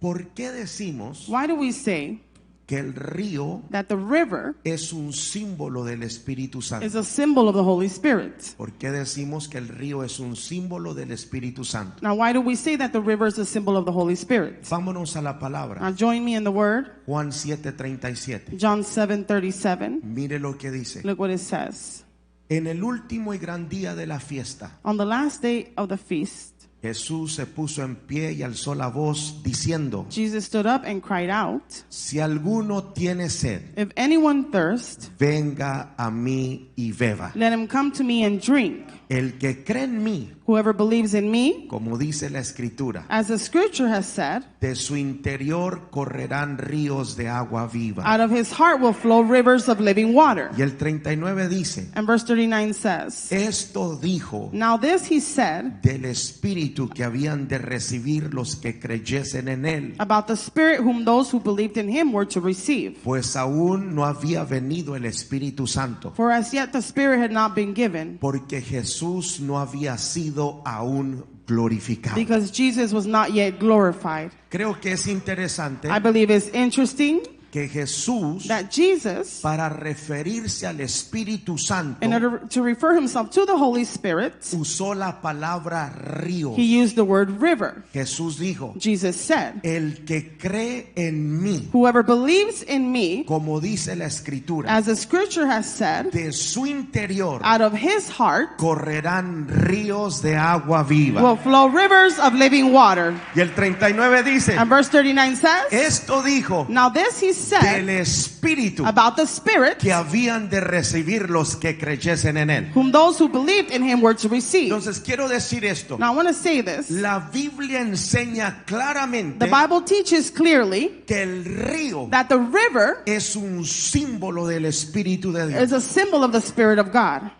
¿Por qué decimos Why do we say que el río that the river es un símbolo del Espíritu is Santo? a symbol of the Holy Spirit? ¿Por qué decimos que el río es un símbolo del Espíritu Santo? Now, why do we say that the river is a symbol of the Holy Spirit? Vámonos a la palabra. Now, join me in the word. Juan 7:37. John 7:37. Mire lo que dice. Look what it says. En el último y gran día de la fiesta, On the last day of the feast, Jesús se puso en pie y alzó la voz diciendo: Jesus stood up and cried out, si alguno tiene sed, "If anyone thirst, venga a mí y beba. let him come to me and drink. El que cree en mí, Whoever believes in me, como dice la Escritura, as the scripture has said, de su interior correrán ríos de agua viva. out of his heart will flow rivers of living water." Y el 39 dice: And verse 39 says, esto dijo "Now this he said del Espíritu que habían de recibir los que creyesen en él, about the Spirit whom those who believed in him were to receive. pues aún no había venido el Espíritu Santo, For as yet the Spirit had not been given, porque Jesús no había sido aún glorificado. because Jesus was not yet glorified." Creo que es interesante I believe it's interesting que Jesús, that Jesus, para referirse al Espíritu Santo, in order to refer himself to the Holy Spirit, usó la palabra río. he used the word river. Jesús dijo: Jesus said, el que cree en mí, "Whoever believes in me, como dice la Escritura, as the scripture has said, de su interior out of his heart correrán ríos de agua viva. will flow rivers of living water." Y el 39 dice: And verse 39 says, esto dijo "Now this he del said Espíritu about the Spirit que habían de recibir los que creyesen en él. whom those who believed in him were to receive." Entonces quiero decir esto: Now I want to say this. la Biblia enseña claramente The Bible teaches clearly que el río that the river es un símbolo del Espíritu de Dios. is a symbol of the Spirit of God.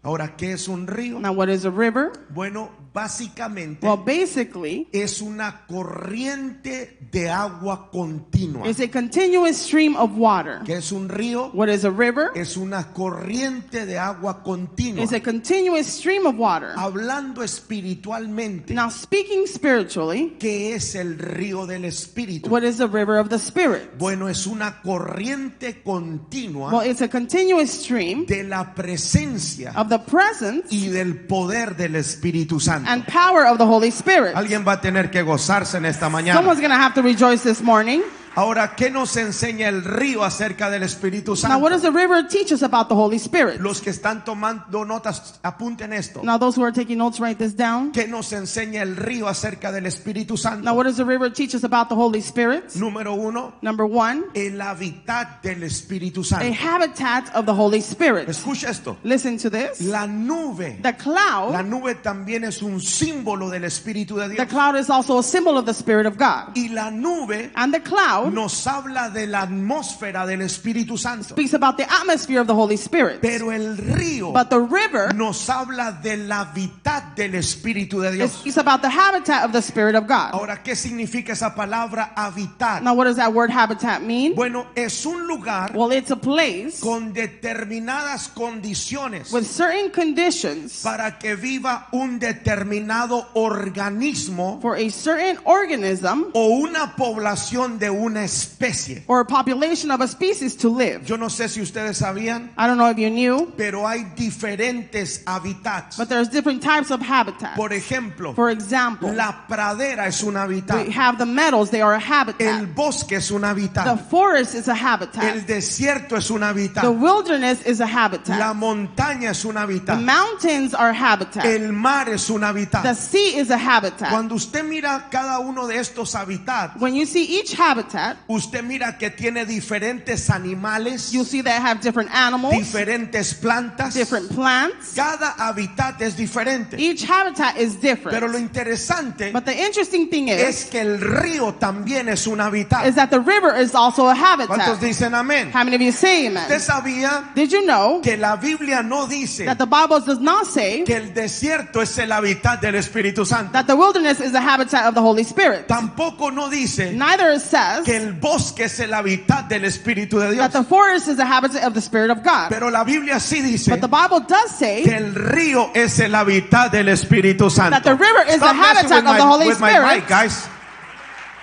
Ahora, ¿qué es un río? Now what is a river? Bueno, básicamente Well, basically, es una corriente de agua continua. it's a continuous stream of water. ¿Qué es un río? What is a river? Es una corriente de agua continua. It's a continuous stream of water. Hablando espiritualmente, Now speaking spiritually, ¿qué es el río del Espíritu? what is the river of the Spirit? Bueno, es una corriente continua Well, it's a continuous stream de la presencia of the presence y del poder del Espíritu Santo. and power of the Holy Spirit. Alguien va a tener que gozarse en esta mañana. Someone's going to have to rejoice this morning. Ahora, ¿qué nos enseña el río acerca del Espíritu Now, what does Santo? the river teach us about the Holy Spirit? Los que están tomando notas, apunten esto. Now, those who are taking notes, write this down. ¿Qué nos enseña el río acerca del Espíritu Now, Santo? what does the river teach us about the Holy Spirit? Número 1, Number one, el hábitat del Espíritu a Santo. habitat of the Holy Spirit. Escucha esto. Listen to this. La nube. The cloud, La nube también es un símbolo del Espíritu de the Dios. cloud is also a symbol of the Spirit of God. Y la nube And the cloud nos habla de la atmósfera del Espíritu Santo. speaks about the atmosphere of the Holy Spirit. Pero el río But the river, nos habla del hábitat del Espíritu de it Dios. speaks about the habitat of the Spirit of God. Ahora, ¿qué significa esa palabra habitat? Now, what does that word habitat mean? Bueno, es un lugar Well, it's a place con determinadas condiciones with certain conditions para que viva un determinado organismo for a certain organism o una población de una especie. or a population of a species to live. Yo no sé si ustedes sabían, I don't know if you knew, pero hay diferentes hábitats. but there's different types of habitats. Por ejemplo, For example, la pradera es un hábitat. we have the meadows, they are a El habitat. bosque es un The hábitat. forest is a habitat. El desierto es un The hábitat. wilderness is a La habitat. montaña es un The hábitat. mountains are habitat. El mar es un The hábitat. sea is a habitat. Cuando usted mira cada uno de estos hábitats, When you see each habitat, usted mira que tiene diferentes animales, you'll see that have different animals, diferentes plantas. different plants. Cada hábitat es diferente. Each habitat is Pero lo different. interesante But the interesting thing es is que el río también es un hábitat. that the river is also a ¿Cuántos habitat. dicen amén? How many of you say ¿Usted amen? sabía Did you know que la Biblia no dice that the Bible does not say que el desierto es el hábitat del Espíritu Santo? that the wilderness is a habitat of the Holy Spirit? Tampoco no dice Neither it says que el bosque es el hábitat del Espíritu de Dios. that the forest is a habitat of the Spirit of God. Pero la Biblia sí dice But the Bible does que say el río es el hábitat del Espíritu Santo. that the river is the Stop messing habitat of the Holy with my Spirit. mic, guys.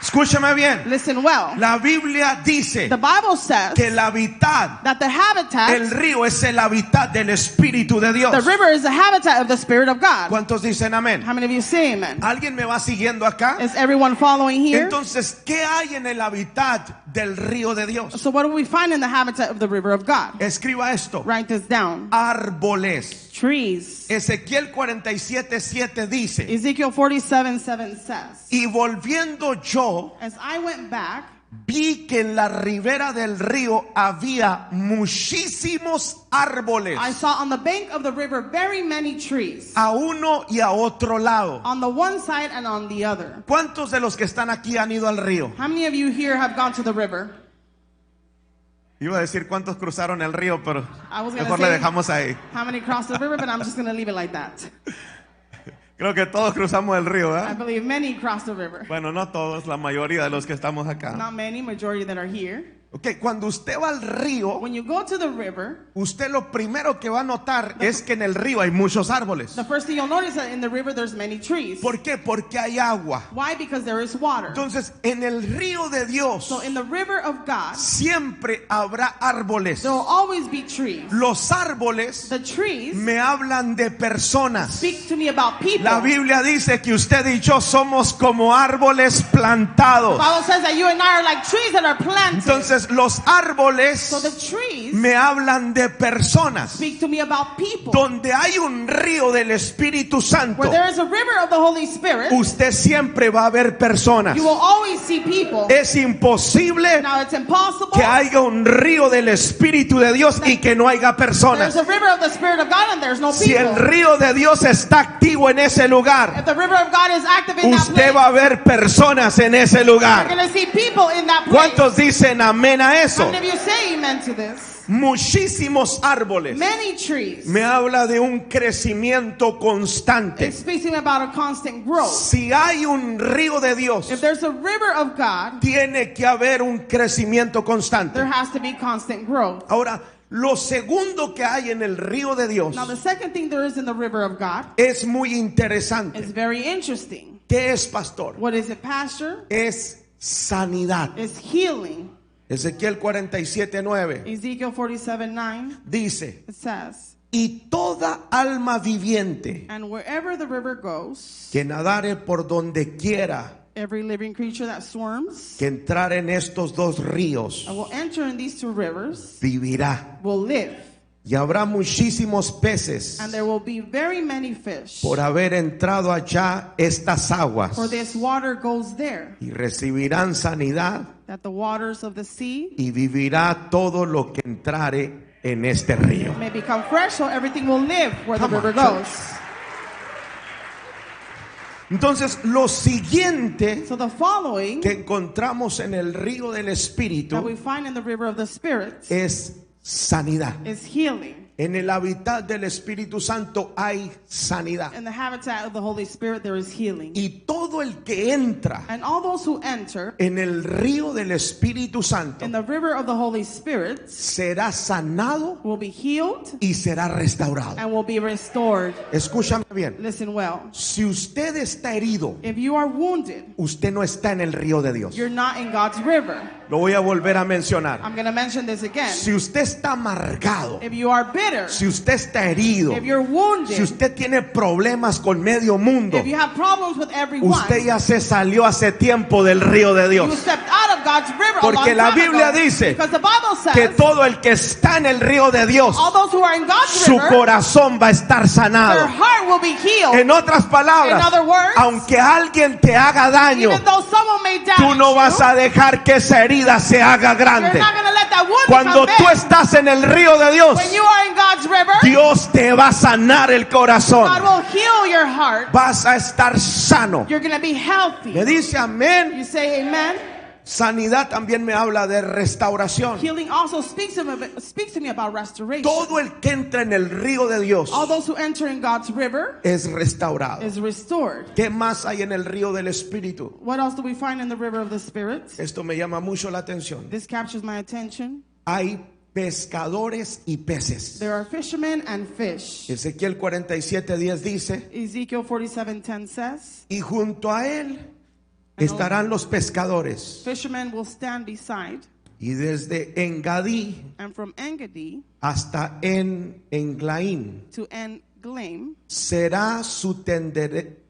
Escúchame bien. Listen well. La Biblia dice The Bible says que el hábitat, that the habitat, el río es el hábitat del Espíritu de Dios. the river is the habitat of the Spirit of God. ¿Cuántos dicen amén? How many of you say amen? ¿Alguien me va siguiendo acá? Is everyone following here? Entonces, ¿qué hay en el hábitat del río de Dios? So what do we find in the habitat of the river of God? Escriba esto. Write this down. Árboles. Trees. Ezequiel 47:7 dice, Ezekiel 47:7 says, y volviendo yo, as I went back, vi que en la ribera del río había muchísimos árboles, I saw on the bank of the river very many trees, a uno y a otro lado. on the one side and on the other. ¿Cuántos de los que están aquí han ido al río? How many of you here have gone to the river? Iba a decir cuántos cruzaron el río, pero I was gonna mejor le say dejamos ahí. how many crossed the river, but I'm just going to leave it like that. Creo que todos cruzamos el río, I ¿eh? believe many crossed the river. Bueno, no todos, la mayoría de los que estamos acá. Not many, majority that are here. Ok, cuando usted va al río, When you go to the river, usted lo primero que va a notar es que en el río hay muchos árboles. the first thing you'll notice is that in the river there's many trees. ¿Por qué? Porque hay agua. Why? Because there is water. Entonces, en el río de Dios So in the river of God, siempre habrá árboles. there will always be trees. Los árboles The trees me hablan de personas. speak to me about people. La Biblia dice que usted y yo somos como árboles The plantados. Bible says that you and I are like trees that are planted. Entonces, los árboles So the trees me hablan de personas. speak to me about people. Donde hay un río del Espíritu Santo, Where there is a river of the Holy Spirit, usted siempre va a ver personas. you will always see people. Es imposible Now it's impossible. que haya un río del Espíritu de Dios y que no haya There's personas. a river of the Spirit of God and there's no Si el people. río de Dios está activo en ese lugar, If the river of God is active in that usted place, va a ver personas en ese you're lugar. going to see people in that place. ¿Cuántos dicen amén a How eso? many of you say amen to this? Muchísimos árboles. Many trees. Me habla de un crecimiento constante. It speaks to me about a constant growth. Si hay un río de Dios, If there's a river of God, tiene que haber un crecimiento there constante. has to be constant growth. Ahora, lo segundo que hay en el río de Dios Now the second thing there is in the river of God es muy is interesante. very interesting. ¿Qué es, pastor? What is it, Pastor? Es sanidad. It's healing. Ezequiel 47:9 Ezekiel 47:9, dice, it says, y toda alma viviente and wherever the river goes, que nadare por donde quiera, every living creature that swarms que entrar en estos dos ríos, and will enter in these two rivers vivirá. will live. Y habrá muchísimos peces And there will be very many fish. por haber entrado allá estas aguas, For this water goes there, y recibirán sanidad, that the waters of the sea y vivirá todo lo que entrare en este río. may become fresh, so everything will live where the Come on, river church. goes. Entonces, lo siguiente So the following que encontramos en el río del that Espíritu we find in the river of the Spirit es sanidad. is healing. En el hábitat del Espíritu Santo hay sanidad. In the habitat of the Holy Spirit there is healing. Y todo el que entra And all those who enter en el río del Espíritu Santo in the river of the Holy Spirit será sanado will be healed y será restaurado. and will be restored. Escúchame bien. Listen well. Si usted está herido, If you are wounded, usted no está en el río de Dios. you're not in God's river. Lo voy a volver a mencionar. I'm going to mention this again. Si usted está amargado, If you are bitter, si usted está herido, if you're wounded, si usted tiene problemas con medio mundo, if you have problems with everyone, usted ya se salió hace tiempo del río de you Dios. stepped out of God's river a Porque long la time Biblia ago. dice Because the Bible says que todo el que está en el río de Dios, all those who are in God's su river, corazón va a estar their sanado. heart will be healed. En otras palabras, In other words, aunque alguien te haga daño, Even though someone may damage tú no vas you, a dejar que esa herida se haga you're grande. not going to let that wound Cuando become tú big. estás en el río de Dios, When you are in God's river, Dios te va a sanar el God corazón. will heal your heart. Vas a estar sano. You're going to be healthy. Me dice amén. You say amen. Sanidad también me habla de restauración. Healing also speaks to me about restoration. Todo el que entra en el río de Dios All those who enter in God's river es restaurado. is restored. ¿Qué más hay en el río del Espíritu? What else do we find in the river of the Spirit? Esto me llama mucho la atención. This captures my attention. Hay pescadores y peces. There are fishermen and fish. Ezequiel 47:10 dice, Ezekiel 47:10 says, y junto a él estarán los pescadores. Fishermen will stand beside, Y desde Engadí and from Engedi hasta Englaim to Englaim, será su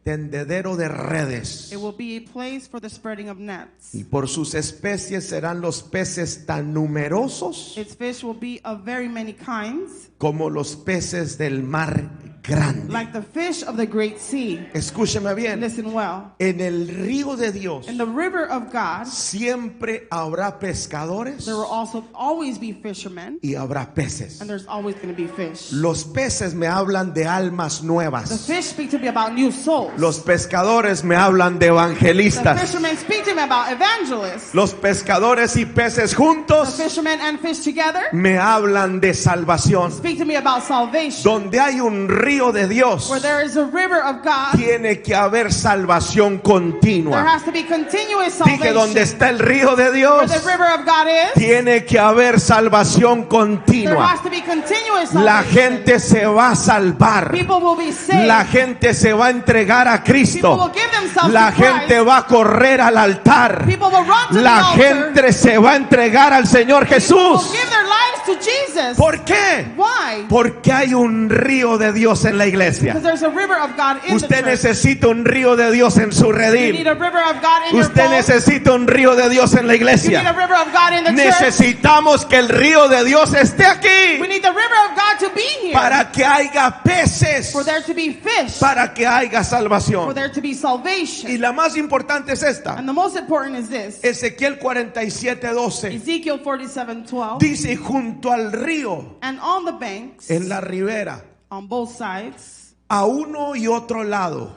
tendedero de redes. it will be a place for the spreading of nets. Y por sus especies serán los peces tan numerosos Its fish will be of very many kinds, como los peces del mar grande. like the fish of the great sea. Escúcheme bien. Listen well. En el río de Dios In the river of God, siempre habrá pescadores there will also always be fishermen, y habrá peces. and there's always going to be fish. Los peces me hablan de almas The nuevas. fish speak to me about new souls. Los pescadores me hablan de The evangelistas. fishermen speak to me about evangelists. Los pescadores y peces The juntos fishermen and fish together me hablan de salvación. speak to me about salvation. Donde hay un río de Dios, Where there is a river of God, tiene que haber salvación there continua. has to be continuous Dije, donde salvation. está el río de Where Dios, the river of God is, tiene que haber salvación there continua. has to be continuous La salvation. gente se va a salvar. People will be saved. La gente se va a entregar a People Cristo. will give themselves La to Christ. gente va a correr al altar. People will run to La the altar. gente se va a entregar al Señor People Jesús. will give their lives to Jesus. ¿Por qué? Why? Porque hay un río de Dios en la iglesia. Because there's a river of God in the Usted church. necesita un río de Dios en su You need redil. a river of God in your Usted phone. necesita un río de Dios en la You need a iglesia. river of God in the church. Necesitamos que el río de Dios esté We aquí need the river of God to be here. para que haya peces, For there to be fish. para que haya For salvación. there to be Y salvation. la más importante es esta. And the most important is this. Ezequiel 47:12 Ezekiel 47:12. dice: y junto al río, And on the banks, en la ribera, on both sides, a uno y otro lado,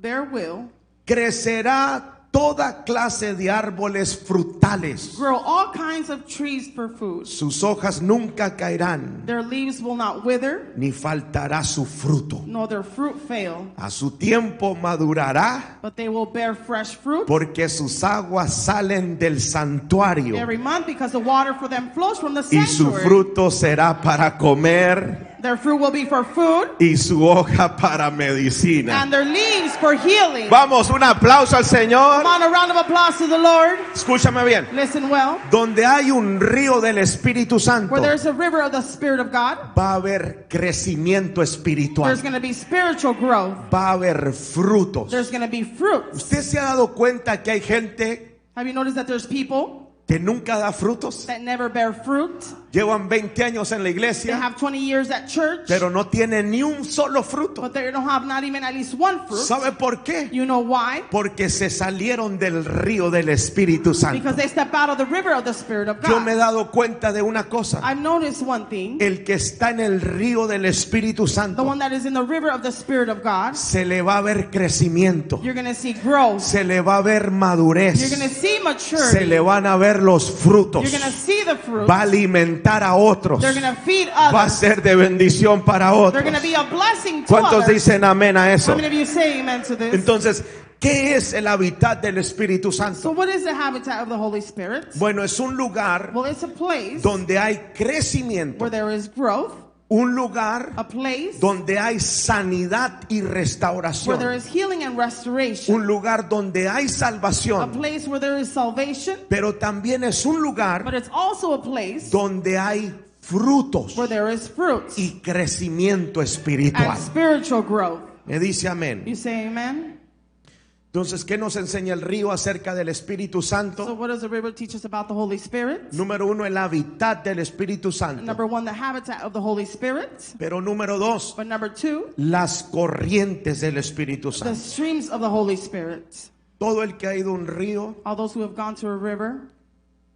there will crecerá toda clase de árboles frutales. grow all kinds of trees for food. Sus hojas nunca caerán, Their leaves will not wither, ni faltará su fruto. nor their fruit fail, A su tiempo madurará, but they will bear fresh fruit porque sus aguas salen del santuario, every month, because the water for them flows from the y su sanctuary. fruto será para comer, Their fruit will be for food, y su hoja para medicina. and their leaves for healing. Vamos, un aplauso al Señor. Come on, a round of applause to the Lord. Escúchame bien. Listen well. Donde hay un río del Espíritu Santo, Where there's a river of the Spirit of God, va a haber crecimiento espiritual. there's going to be spiritual growth. Va a haber frutos. There's going to be fruits. ¿Usted se ha dado cuenta que hay gente Have you noticed that there's people que nunca da frutos? that never bear fruit? Llevan 20 años en la They iglesia, have 20 years at church, pero no tienen ni un solo fruto. but they don't have not even at least one fruit. ¿Sabe por qué? You know why? Porque se salieron del río del Espíritu Santo. Because they step out of the river of the Spirit of Yo me he God. dado cuenta de una cosa. I've noticed one thing. El que está en el río del Espíritu The Santo, one that is in the river of the Spirit of God, se le va a ver crecimiento, you're going to see growth. se le va a ver You're madurez, going to see se maturity. le van a ver los frutos, You're going to see the fruit. va a alimentar a otros, They're going to feed va a others. ser de bendición para They're otros. going to be a blessing to ¿Cuántos others. dicen amén a eso? How many of you say amen to this? Entonces, ¿qué es el hábitat del Espíritu So Santo? what is the habitat of the Holy Spirit? Bueno, es un lugar Well, it's a place donde hay crecimiento, where there is growth, un lugar a place donde hay sanidad y where there restauración, is healing and restoration, un lugar donde hay a salvación, place where there is salvation, pero también es un lugar but it's also a place donde hay frutos where there is fruit y crecimiento and espiritual. spiritual growth. Me dice amén. You say amen? Entonces, ¿qué nos enseña el río acerca del Espíritu So Santo? what does the river teach us about the Holy Spirit? Número uno, el hábitat del Espíritu Santo. Number one, the habitat of the Holy Spirit. Pero número dos, But number two, las corrientes del Espíritu the Santo. streams of the Holy Spirit. Todo el que ha ido a un río All those who have gone to a river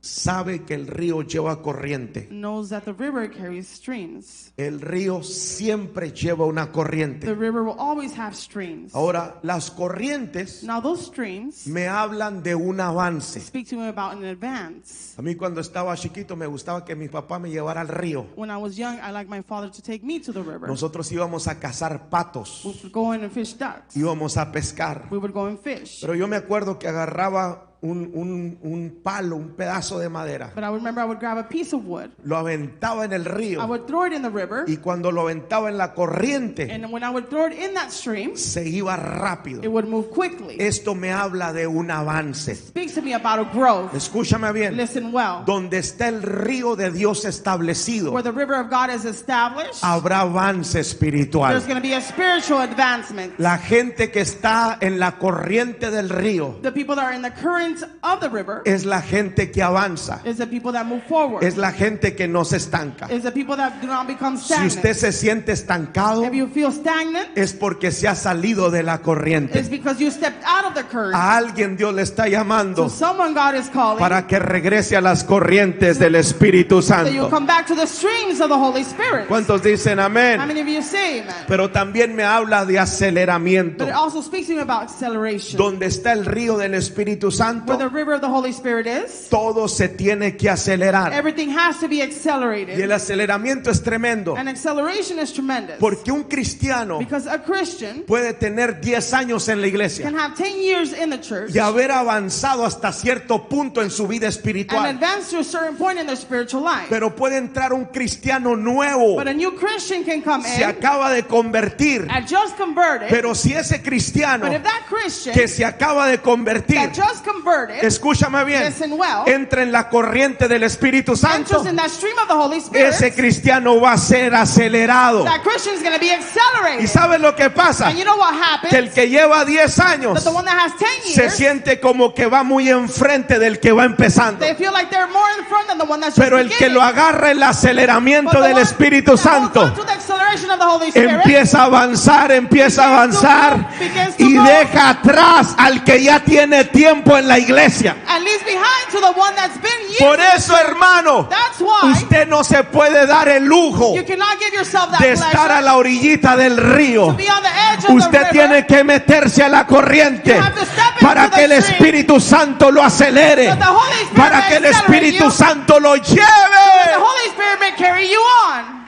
sabe que el río lleva corriente. knows that the river carries streams. El río siempre lleva una The corriente. river will always have streams. Ahora, las corrientes Now those streams me hablan de un avance. speak to me about an advance. A mí cuando estaba chiquito me gustaba que mi papá me llevara al río. When I was young, I liked my father to take me to the river. Nosotros íbamos a cazar patos, We would go in and fish ducks. íbamos a pescar. We would go and fish. Pero yo me acuerdo que agarraba un palo, un pedazo de madera, But I remember I would grab a piece of wood. lo aventaba en el I río, would throw it in the river. y cuando lo aventaba en la corriente And when I would throw it in that stream, se iba it rápido. would move quickly. It Esto me habla de un avance. speaks to me about a growth. Escúchame bien. Listen well. Donde está el río de Dios establecido, Where the river of God is established, habrá avance there's espiritual. going to be a spiritual advancement. La gente que está en la corriente del río The people that are in the current of the river es la gente que avanza, is the people that move forward. es la gente que no se estanca. Is the people that do not become Si stagnant. usted se siente estancado, If you feel stagnant, es porque se ha salido de la it's corriente. because you stepped out of the current. A alguien Dios le está So llamando someone God is calling para que regrese a las corrientes del Espíritu that you Santo. come back to the streams of the Holy Spirit. ¿Cuántos dicen How amén? many of you say amen? Pero también me habla de aceleramiento. But it also speaks to me about acceleration. Donde está el río del Espíritu Where the Santo, river of the Holy Spirit is, todo se tiene que acelerar. everything has to be Y el accelerated. aceleramiento es tremendo, And acceleration is tremendous. porque un cristiano Because a Christian puede tener 10 años en la iglesia can have 10 years in the church y haber avanzado hasta cierto punto en su vida and espiritual. advance to a certain point in their spiritual life. Pero puede entrar un cristiano nuevo, But a new Christian can come se in acaba de convertir. and just converted. Pero si ese cristiano But if that Christian que se acaba de convertir, that just converted, escúchame bien, listen well, entra en la corriente del Espíritu Santo, enters in that stream of the Holy Spirit, ese cristiano va a ser acelerado. that Christian is going to be accelerated. ¿Y sabes lo que pasa? And you know what happens? Que el que lleva 10 años That the one that has 10 se years, siente como que va muy enfrente del que va empezando. they feel like they're more in front than the one that's Pero just el que beginning. lo agarra el But aceleramiento the del one Espíritu that holds Santo on to the acceleration of the Holy Spirit empieza a avanzar begins to y go. deja atrás al que ya tiene tiempo en la iglesia. and leaves behind to the one that's been years. Por eso, hermano, That's why usted no se puede dar el lujo you cannot give yourself that de estar pleasure a la orillita del to río. be on the edge of Usted the tiene river. que meterse a la corriente You have to step into para the que el stream. Espíritu Santo lo acelere, So the Holy Spirit para may que el accelerate Espíritu you. Santo lo The lleve. Holy Spirit may carry you on.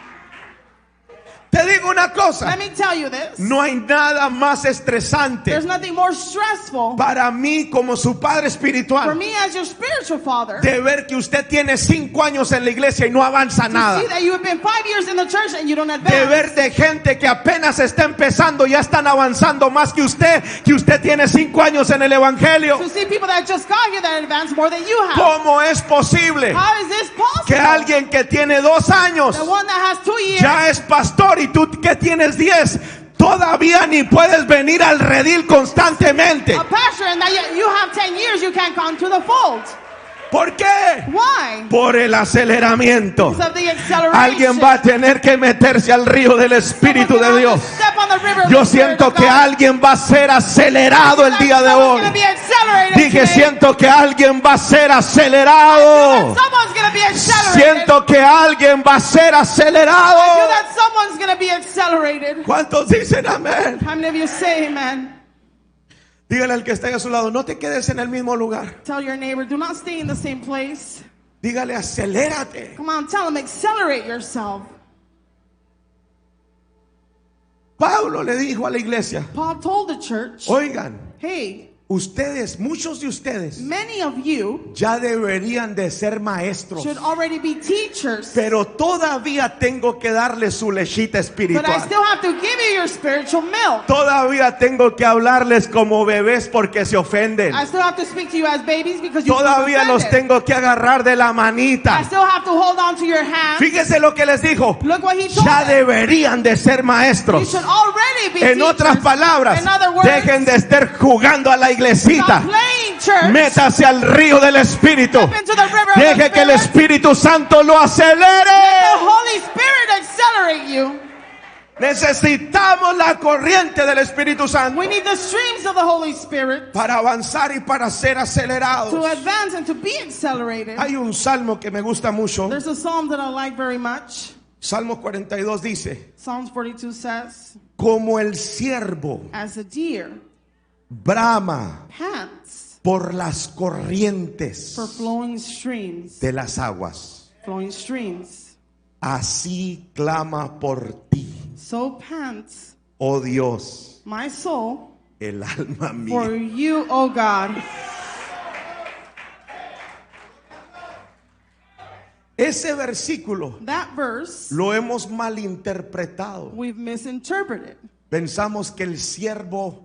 Te digo una cosa, Let me tell you this. no hay nada más estresante There's nothing more stressful para mí como su padre for espiritual me as your spiritual father de ver que usted tiene 5 años en la iglesia y no avanza to nada. see that you have been 5 years in the church and you don't De advance. ver de gente que apenas está empezando, ya están avanzando más que usted tiene 5 años en el evangelio. To see people that just got here that advance more than you have. ¿Cómo es posible How is this possible? que alguien que tiene 2 años The one that has 2 years ya es pastor y tú que tienes 10 todavía ni puedes venir al redil constantemente? a pastor and that you have 10 years you can't come to the fold. ¿Por qué? Why? Por el aceleramiento. Because of the acceleration. Alguien va a tener que meterse al río del Espíritu de Dios. Step on the river of Yo the Spirit siento of que God. alguien va a ser acelerado el día de Someone's hoy. gonna be accelerated Dije, today. siento que alguien va a ser acelerado. Someone's gonna be accelerated. Siento que alguien va a ser I feel acelerado. that someone's gonna be accelerated. ¿Cuántos dicen amén? How many of you say amen? Dígale al que está a su lado, no te quedes en el mismo lugar. Tell your neighbor, do not stay in the same place. Dígale, acelérate. Come on, tell them, accelerate yourself. Pablo le dijo a la iglesia, Paul told the church, oigan, hey, ustedes, muchos de ustedes, many of you ya deberían de ser maestros. should already be teachers. Pero todavía tengo que darle su lechita But I espiritual. still have to give you your spiritual milk. Todavía tengo que hablarles como bebés porque se ofenden. I still have to speak to you as babies because you feel Todavía los offended. tengo que agarrar de la I manita. still have to hold on to your hand. Fíjese lo que les dijo. Look what he told Ya them. deberían de ser You maestros. should already be En teachers. otras palabras, In other words, dejen de estar jugando a la stop iglesita. playing church. Métase al río del Espíritu. Step into the river of the Deje que el Spirit. Espíritu Santo lo Let the acelere. Holy Spirit accelerate you. Necesitamos la corriente del Espíritu Santo We need the streams of the Holy Spirit para avanzar y para ser to acelerados. advance and to be accelerated. Hay un salmo que me gusta mucho. There's a psalm that I like very much. Salmo 42 dice, Psalms 42 says, como el ciervo as a deer brama pants por las corrientes for flowing streams, de las aguas, flowing streams, así clama por ti, so pants oh Dios, my soul el alma for mía. you, O God. Ese versículo That verse, lo hemos malinterpretado. we've misinterpreted. Pensamos que el siervo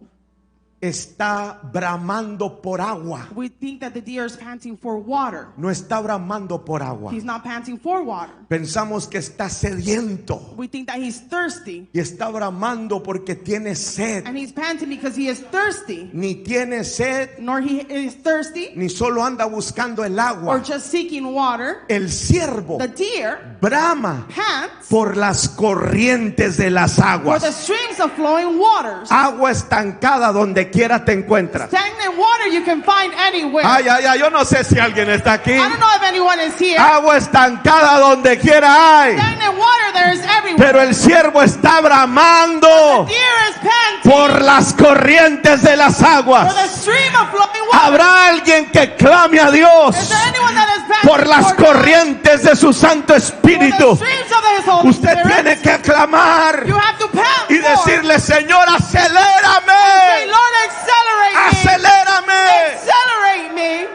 está bramando por agua. We think that the deer is panting for water. No está bramando por agua. He's not panting for water. Pensamos que está sediento We think that he's thirsty. y está bramando porque tiene sed. And he's panting because he is thirsty. Ni tiene sed, Nor he is thirsty ni solo anda buscando el or agua. just seeking water. El siervo The deer brama pants por las corrientes de las for aguas. the streams of flowing waters. Agua estancada donde quiera te encuentras. Stagnant water you can find anywhere. Ay, ay, ay, yo no sé si alguien está aquí. I don't know if anyone is here. Agua estancada donde quiera hay. Stagnant water there is everywhere. Pero el siervo está bramando Deer is panting por las corrientes de las for the aguas. stream of flowing water. Habrá alguien que clame a Is Dios there anyone that is panting por las for God? corrientes de su Santo For the Espíritu. streams of His Holy Usted Spirit. tiene que clamar You have to pant y for. decirle: Señor, Say, acelérame, Lord, accelerate me. acelérame. Accelerate me.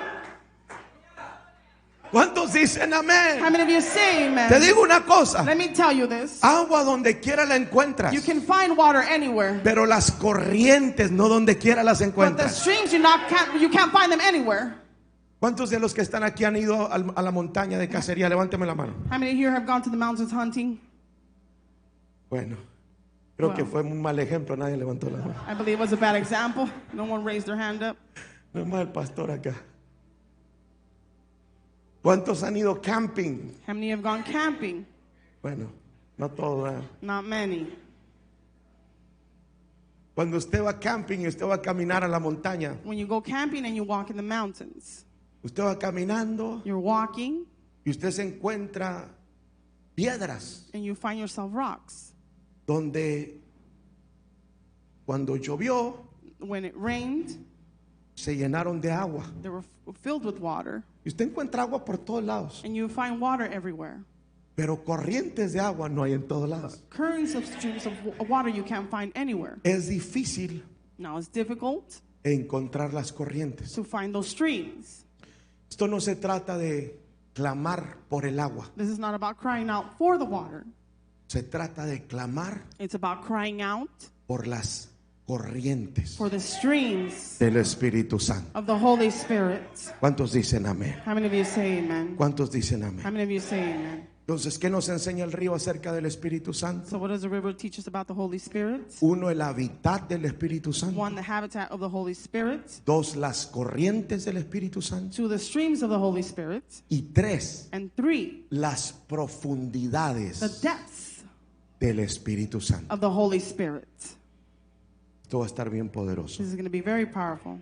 ¿Cuántos dicen How amén? many of you say amen? Te digo una cosa: Let me tell you this. agua donde quiera la encuentras, You can find water anywhere. pero las corrientes no donde quiera las But the encuentras. streams you can't find them anywhere. ¿Cuántos de los que están aquí han ido a la montaña de cacería? Levánteme la mano. How many here have gone to the mountains hunting? Bueno, creo que Wow. fue un mal ejemplo, nadie levantó la mano. I believe it was a bad example. No one raised their hand up. No es más el pastor acá. ¿Cuántos han ido camping? How many have gone camping? Bueno, no todos, ¿verdad? Not many. Cuando usted va camping y usted va a caminar a la montaña, When you go camping and you walk in the mountains, usted va caminando you're walking y usted se encuentra piedras and you find yourself rocks. donde cuando llovió When it rained, se llenaron de agua. they were filled with water. Y usted encuentra agua por todos lados, And you find water everywhere. pero corrientes de agua no hay en todos lados. Currents of streams of water you can't find anywhere. Es difícil Now it's difficult encontrar las corrientes. to find those streams. Esto no se trata de clamar por el agua, This is not about crying out for the water. se trata de clamar It's about crying out por las corrientes for the streams del Espíritu Santo. of the Holy Spirit. ¿Cuántos dicen amén? How many of you say amen? ¿Cuántos dicen How amén? many of you say amen? Entonces, ¿qué nos enseña el río acerca del Espíritu Santo? So what does the river teach us about the Holy Spirit? Uno, el hábitat del Espíritu Santo. One, the habitat of the Holy Spirit. Dos, las corrientes del Espíritu Santo. Two, the streams of the Holy Spirit. Y tres, And three, las the profundidades depths del Espíritu Santo. of the Holy Spirit. Esto va a estar bien poderoso. This is going to be very powerful.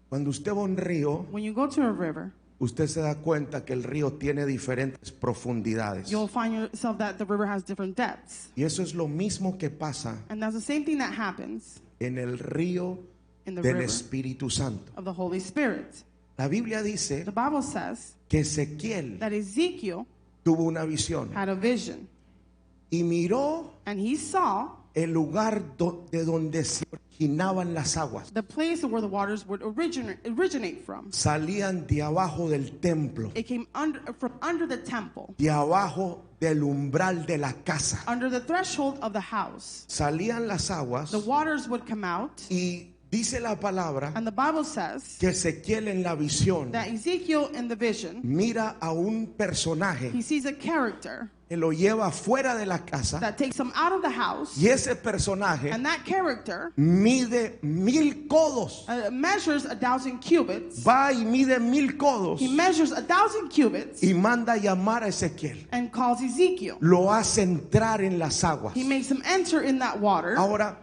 Cuando usted va a un río, When you go to a river, usted se da cuenta que el río tiene diferentes profundidades. you'll find yourself that the river has different depths. Y eso es lo mismo que pasa And that's the same thing that happens en el río in the del river Espíritu Santo. of the Holy Spirit. La Biblia dice The Bible says que Ezequiel that Ezekiel tuvo una visión had a vision, y miró and he saw el lugar de donde se originaban las aguas. the place where the waters would originate from. Salían de abajo del templo, It came from under the temple, de abajo del umbral de la casa. under the threshold of the house. Salían las aguas The waters would come out, y dice la palabra and the Bible says que Ezequiel en la visión that Ezekiel in the vision, mira a un personaje he sees a character que lo lleva fuera de la casa that takes him out of the house, y ese personaje and that character mide 1000 codos. measures 1,000 cubits. Va y mide 1000 codos He measures 1,000 cubits y manda a llamar a Ezequiel. and calls Ezekiel. Lo hace entrar en las aguas. He makes him enter in that water. Ahora,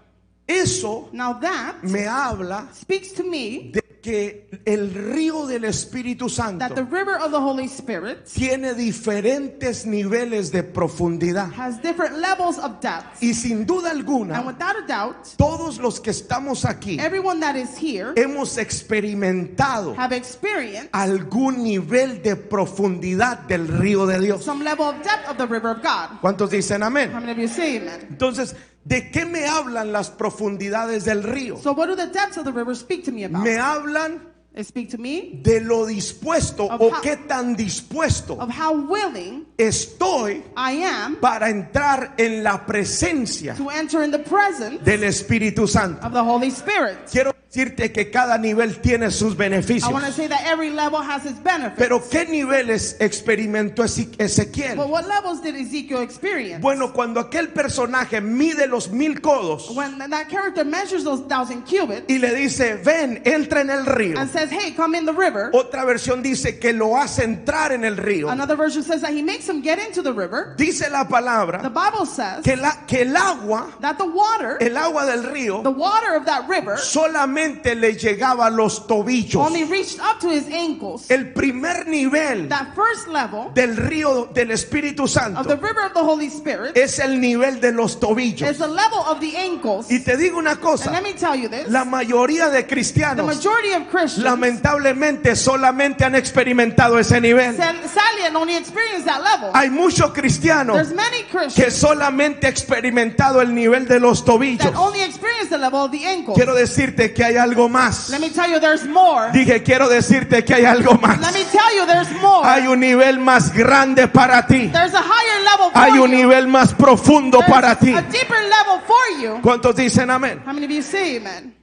eso Now that me habla speaks to me de que el río del Espíritu that the Santo river of the Holy Spirit tiene diferentes niveles de profundidad. has different levels of depth. Y sin duda And alguna, without a doubt, todos los que estamos aquí everyone that is here hemos experimentado have experienced algún nivel de profundidad del río de Dios. some level of depth of the river of God. ¿Cuántos dicen How amén? many of you say amen? Entonces, ¿de qué me hablan las profundidades del río? So what do the depths of the river speak to me about? Me hablan Speak to me de lo dispuesto Of o how- qué tan dispuesto of how willing estoy I am para entrar en la presencia to enter in the presence del Espíritu Santo. of the Holy Spirit. Quiero decirte que cada nivel tiene sus I beneficios. want to say that every level has its benefits. Pero ¿qué niveles experimentó But Ezequiel? what levels did Ezekiel experience? Bueno, cuando aquel personaje mide los 1000 codos When that character measures those 1,000 cubits y le dice, ven, entra en el río. and says, hey, come in the river. Otra versión dice que lo hace entrar en el río. Another version says that he makes him get into the river. Dice la The palabra Bible says que el agua, that the water del río, the water of that river solamente le llegaba a los tobillos. only reached up to his ankles. El primer nivel That first level del río del Espíritu of the Santo river of the Holy Spirit es el nivel de los tobillos. is the level of the ankles. Y te digo una And cosa, let me tell you this. la mayoría de The cristianos majority of Christians lamentablemente solamente han experimentado ese nivel. sadly and only experience that level. Hay muchos cristianos There's many que Christians solamente han experimentado el nivel de los tobillos. that only experience the level of the ankles. Quiero decirte que hay algo más. Let me tell you there's more. Dije, quiero decirte que hay algo más. Let me tell you there's more. Hay un nivel más grande para ti. There's a higher level for Hay un you. nivel más profundo There's para ti. a deeper level for you. ¿Cuántos dicen amén? How many of you say amen?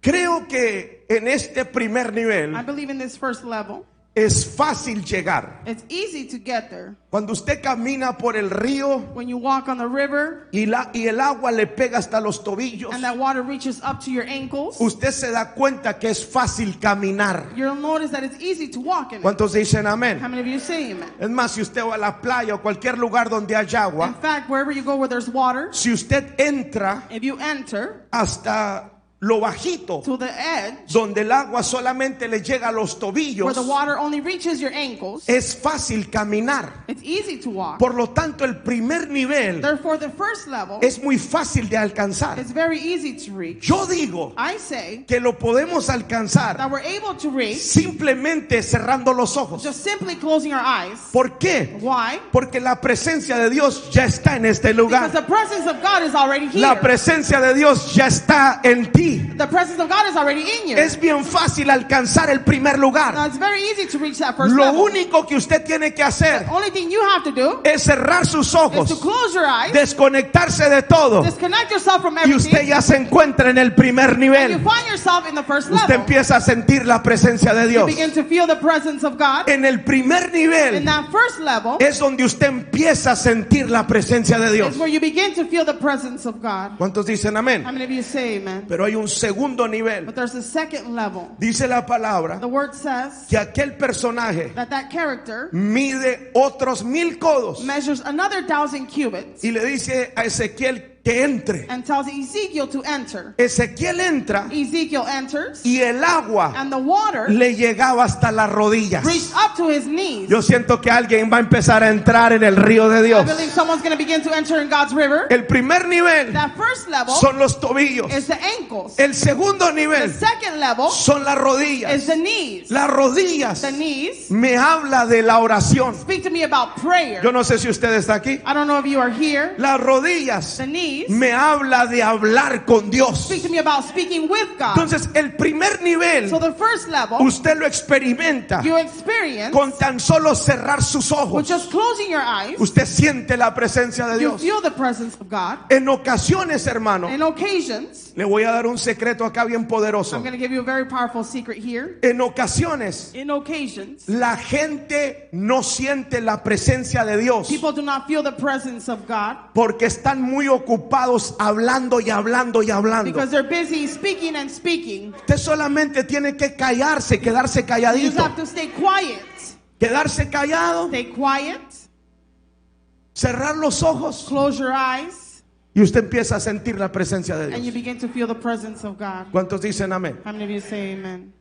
Creo que en este primer I nivel believe in this first level. es fácil llegar. It's easy to get there. Cuando usted camina por el río When you walk on the river y el agua le pega hasta los tobillos, and that water reaches up to your ankles, usted se da cuenta que es fácil caminar. you'll notice that it's easy to walk in it. ¿Cuántos dicen amén? How many of you say amen? Es más, si usted va a la playa o cualquier lugar donde haya In agua, fact, wherever you go where there's water, si usted entra if you enter hasta lo bajito, to the edge donde el agua solamente le llega a los where tobillos, the water only reaches your ankles, es fácil caminar. it's easy to walk. Por lo tanto, el primer nivel Therefore, the first level es muy fácil de alcanzar. is very easy to reach. Yo digo I say que lo podemos alcanzar that we're able to reach simplemente cerrando los ojos. just simply closing our eyes. ¿Por qué? Why? Porque la presencia de Dios ya está en este Because lugar. the presence of God is already here. La presencia de Dios ya está en ti. The presence of God is already in you. Es bien fácil alcanzar el primer Now, lugar. it's very easy to reach that first Lo level. único que usted tiene que hacer The only thing you have to do es cerrar sus is to ojos, close your eyes, desconectarse de todo, disconnect yourself from y usted everything, ya se encuentra en el primer and you nivel. find yourself in the first Usted level. empieza a sentir la presencia de You Dios. begin to feel the presence of God. En el primer In nivel that first level es donde usted empieza a sentir la presencia de Dios. is where you begin to feel the presence of God. ¿Cuántos dicen How amén? many of you say amen? Pero hay un segundo nivel. But there's a second level. Dice la palabra The word says que aquel personaje that character mide otros 1000 codos measures another 1,000 cubits y le dice a Ezequiel que entre. and tells Ezekiel to enter. Ezequiel entra Ezekiel enters, y el agua and the water le llegaba hasta las rodillas. reached up to his knees. Yo siento que alguien va a empezar a entrar en el río de I Dios. believe someone's going to begin to enter in God's river. El primer nivel That first level son los tobillos. is the ankles. El segundo The nivel second level son las is rodillas. the knees. Las rodillas The knees me habla de la oración. speak to me about prayer. Yo no sé si usted está aquí. I don't know if you are here. Las rodillas The knees me habla de hablar con Dios. speak to me about speaking with God. Entonces, el primer nivel So the first level usted lo experimenta you experience con tan solo cerrar sus with ojos. just closing your eyes. Usted siente la presencia de You Dios. feel the presence of God. En ocasiones, hermano, In occasions, le voy a dar un secreto acá bien poderoso. I'm going to give you a very powerful secret here. En ocasiones, In occasions, la gente no siente la presencia de Dios people do not feel the presence of God porque están muy ocupados hablando y hablando y hablando. because they're busy speaking and speaking. Usted solamente tiene que callarse, quedarse You just calladito, have to stay quiet. quedarse callado, Stay quiet. cerrar los ojos Close your eyes. y usted empieza a sentir la presencia de And you Dios. begin to feel the presence of God. ¿Cuántos dicen amén? How many of you say amen?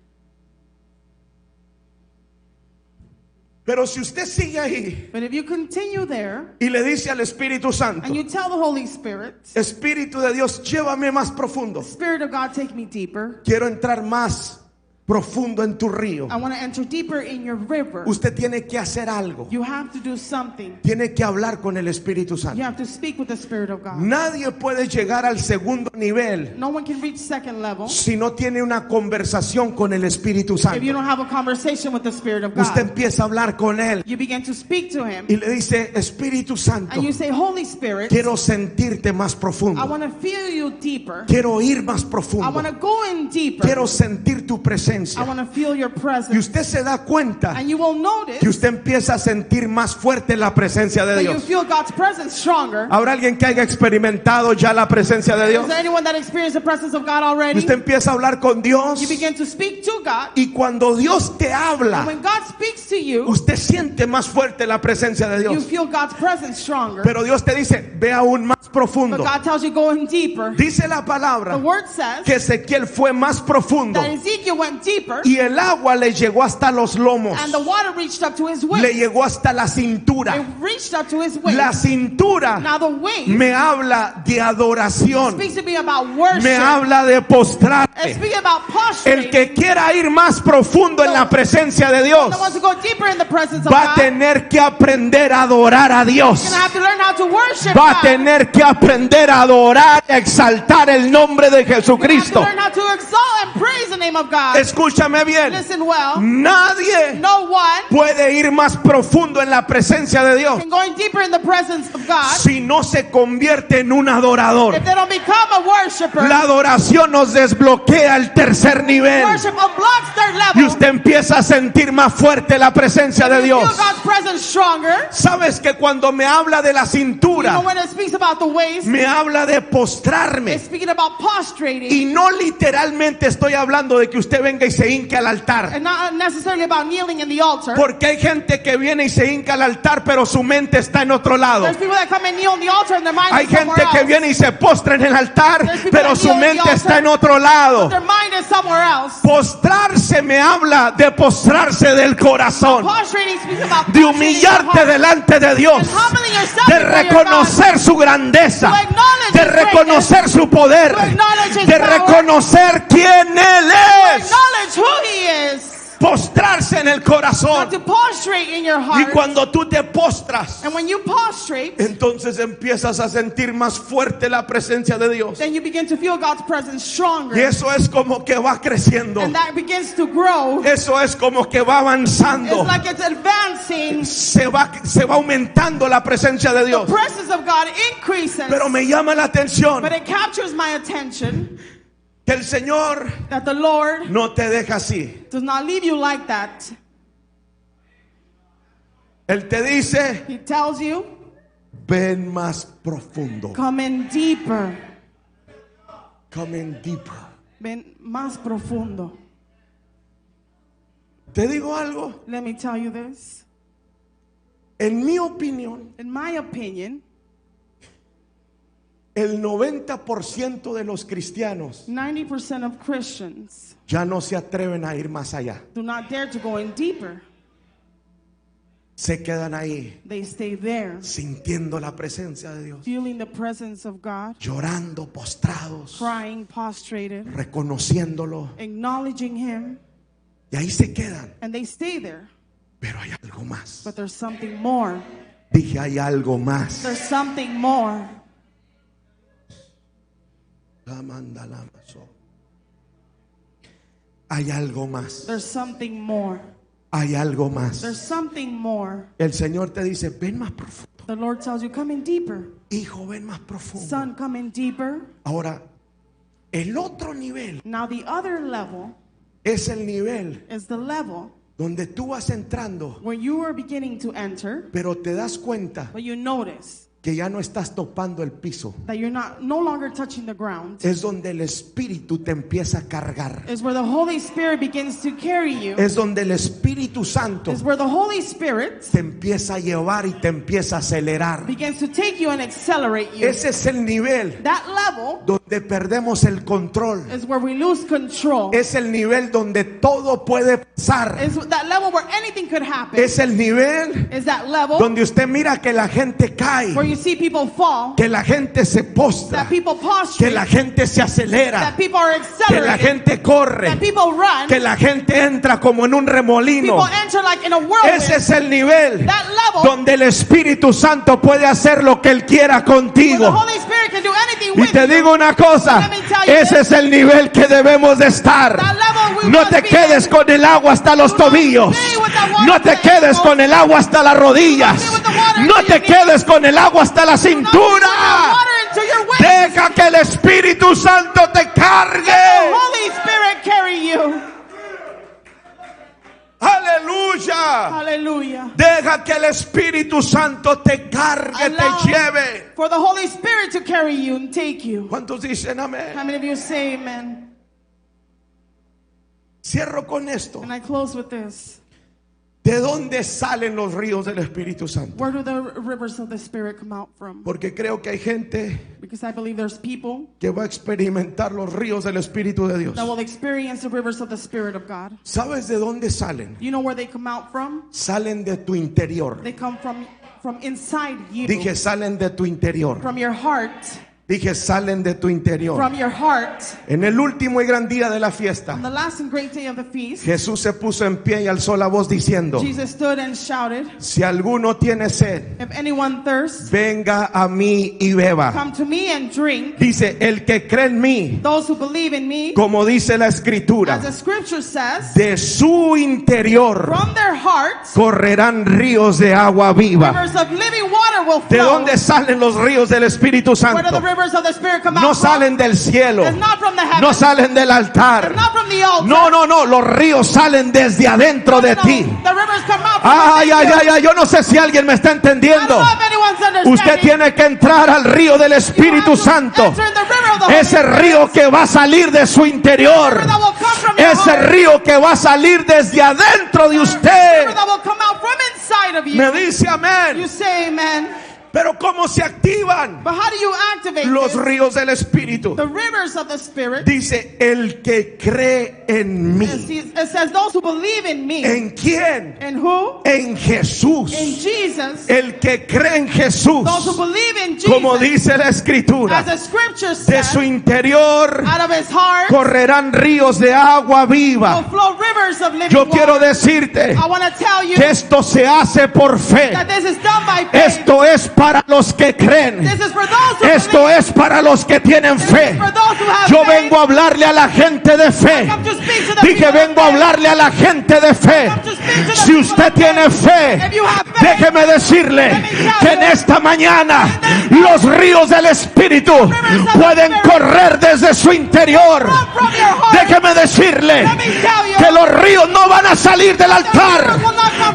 Pero si usted sigue ahí But if you continue there y le dice al Espíritu Santo, and you tell the Holy Spirit, Espíritu de Dios, llévame más profundo. Spirit of God, take me deeper. Quiero entrar más profundo en tu río, I want to enter deeper in your river. usted tiene que hacer algo. You have to do something. Tiene que hablar con el Espíritu You Santo. have to speak with the Spirit of God. Nadie puede llegar al segundo nivel No one can reach second level si no tiene una conversación con el Espíritu if you Santo. don't have a conversation with the Spirit of Usted God. empieza a hablar con él You begin to speak to Him y le dice, Espíritu Santo, and you say, Holy Spirit, quiero sentirte más I profundo. want to feel you deeper. Quiero ir más I profundo. want to go in deeper. Quiero sentir tu I presencia. want to feel your Y presence. usted se da cuenta And you will notice que usted empieza a sentir más fuerte la presencia de that you Dios. feel God's presence stronger. ¿Habrá alguien que haya experimentado ya la presencia de Is Dios? there anyone that experienced the presence of God Y already? usted empieza a hablar con Dios. You begin to speak to God. Y cuando Dios te And habla, when God speaks to you, usted siente más fuerte la presencia de you Dios. feel God's presence stronger. Pero Dios te dice, ve aún más But profundo. God tells you go in deeper. Dice la The palabra word says que Ezequiel fue más profundo that Ezekiel went deeper y el agua le llegó hasta los lomos, and the water reached up to his le waist. llegó hasta la cintura. It reached up to his waist. La cintura Now the waist me habla de adoración, speaks to me about worship. me habla de It postrarte. speaks about El posturing. que quiera ir más profundo en la presencia de Dios The ones who go deeper in the presence of va a God, tener que aprender a adorar a Dios. you're going to have to learn how to worship Va a God. tener que aprender a adorar, a exaltar el nombre de You have to Jesucristo. learn how to exalt and praise the name of God. Escúchame bien. Listen well. Nadie No one puede ir más profundo en la presencia de Dios can go deeper in the presence of God si no se convierte en un adorador. if they don't become a worshiper. La adoración nos desbloquea el tercer nivel Worship unblocks third y level. usted empieza a sentir más fuerte la presencia de You Dios. feel God's presence stronger. Sabes que cuando me habla de la You know, cintura, when it speaks about the waist, me habla de postrarme. it's speaking about prostrating. Y no literalmente estoy hablando de que usted venga y se hinque al altar. And not necessarily about kneeling in the altar. Porque hay gente que viene y se hinca al altar, pero su mente está en otro lado. There's people that come and kneel in the altar and their mind Hay is somewhere gente que else. viene y se postra en el altar, There's people pero that su kneel in the mente altar, está en otro lado. Their mind is somewhere else. Postrarse me habla de postrarse del corazón, Prostrating speaks about de prostrating your humillarte heart. delante de Dios, And humbling yourself de before your reconocer su grandeza, To acknowledge de His greatness. reconocer su poder, To acknowledge His de power. reconocer quién Él God. es. Acknowledge who He is. Postrarse en el Not corazón. to prostrate in your Y heart. cuando tú te postras, And when you prostrate, entonces empiezas a sentir más fuerte la presencia de Dios. then you begin to feel God's presence stronger. Y eso es como que va creciendo. And that begins to grow. Eso es como que va avanzando. It's like it's advancing. Se va aumentando la presencia de The Dios. presence of God increases. Pero me llama la atención But it captures my attention que el Señor that the Lord no te deja así. does not leave you like that. Él te dice, He tells you, ven más profundo. come in deeper. Come in deeper. Ven más profundo. Te digo algo, Let me tell you this. en mi opinión, In my opinion, el 90% de los cristianos 90% of Christians ya no se atreven a ir más allá. do not dare to go in deeper. Se quedan ahí They stay there, sintiendo la presencia de Dios, feeling the presence of God, llorando, postrados, crying, prostrated, reconociéndolo. acknowledging Him, Y ahí se quedan. and they stay there. Pero hay algo más. But there's something more. Dije, hay algo más. There's something more. Hay algo más. There's something more. Hay algo más. There's something more. El Señor te dice, ven más profundo. The Lord tells you, come in deeper. Hijo, ven más profundo. Son, come in deeper. Ahora, el otro nivel Now the other level es el nivel is the level donde tú vas entrando, where you are beginning to enter, pero te das cuenta but you notice que ya no estás topando el piso. that you're no longer touching the ground. Es donde el Espíritu te empieza a cargar. Is where the Holy Spirit begins to carry you. Es donde el Espíritu Santo Is where the Holy Spirit te empieza a llevar y te empieza a acelerar. begins to take you and accelerate you. Ese es el nivel That level donde perdemos el control. is where we lose control. Es el nivel donde todo puede pasar. Is that level where anything could happen. Es el nivel Is that level donde usted mira que la gente cae where you you see people fall, que la gente se postra, that people que prostrate, la gente se acelera, that people are que la accelerating, gente corre, that people run, que la gente entra como en un remolino. people enter like in a whirlwind. Ese es el nivel That level donde el Espíritu Santo puede hacer lo que Él quiera where the contigo. Holy Spirit can do anything Y with te you. digo una cosa, Let me tell you ese this. es el nivel que debemos de estar. That level we No must te be quedes in. con el agua hasta los Do not tobillos. stay with that water No te to the quedes ankles. con el agua hasta las rodillas. stay with the water No to te your quedes con el agua hasta la Do not put cintura. water into your waist. Deja que el Espíritu Santo te The cargue. Holy Spirit carry you. Aleluya. Hallelujah. Deja que el Espíritu Santo te cargue, Allow te lleve. for the Holy Spirit to carry you and take you. ¿Cuántos dicen How amén? many of you say amen? Cierro con esto. And I close with this. ¿De dónde salen los ríos del Espíritu Santo? Where do the rivers of the Spirit come out from? Porque creo que hay gente Because I believe there's people que va a experimentar los ríos del Espíritu de Dios. that will experience the rivers of the Spirit of God. ¿Sabes de dónde salen? You know where they come out from? Salen de tu interior. They come from inside you. Dije, salen de tu interior. From your heart. Dije, salen de tu interior. From your heart. En el último y gran día de la On fiesta, the last and great day of the feast, Jesús se puso en pie y alzó la voz diciendo: Jesus stood and shouted, si alguno tiene sed, if anyone thirsts, venga a mí y beba. come to me and drink. Dice, el que cree en mí, Those who believe in me, como dice la as Escritura, the scripture says, de su interior from their hearts, correrán ríos de agua viva. rivers of living water will ¿De flow. dónde salen los ríos del Espíritu Where do the Santo? rivers of the Spirit come No out from? salen del cielo, It's not from the heavens. no salen del altar. It's not from the altar. No, los ríos salen desde adentro de No, ti. the rivers come out from Ay, within you. ay, yo no sé si alguien me está I don't entendiendo. know if anyone's understanding. Usted tiene que entrar al río del You Espíritu have to Santo. enter in the river of the Holy Ese Spirit. río que va a salir de su interior. River that will come from your Ese heart. río que va a salir desde adentro de River usted. that will come out from inside of you. Me dice You amén. say amen. Pero ¿cómo se activan But how do you activate los this? ríos del Espíritu? The rivers of the Spirit. Dice, el que cree en mí. It says those who believe in me. ¿En quién? In who? En Jesús. In Jesus. El que cree en Jesús, Those who believe in Jesus. como dice la As Escritura, the scripture de says, su interior out of his heart correrán ríos de agua will viva. flow rivers of living Yo quiero water. decirte I want to tell you que esto se hace por fe. that this is done by faith. Esto es para los que creen. This is for those who Esto believe. es para los que tienen This fe. is for those who have Yo faith. vengo a hablarle a la gente de fe. Come to speak to the Dije, people of vengo a faith. hablarle a la gente de fe. Come to speak to the Si people usted of tiene faith. fe, If you have faith, déjeme decirle que en esta mañana los ríos del Espíritu pueden correr desde su interior. from your heart, Déjeme decirle let me tell you, que los ríos no van a salir del altar.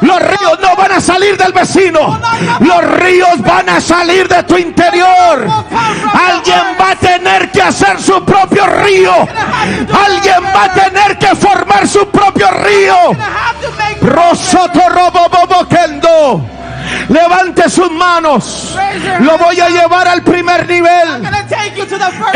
Los ríos no van a salir del vecino. Los ríos van a salir de tu interior. Alguien va a tener que hacer su propio río. Alguien va a tener que formar su propio río. you have to make Rosoto roboboboquendo. Levante sus manos. Lo voy a llevar al primer nivel. I'm going to take you to the first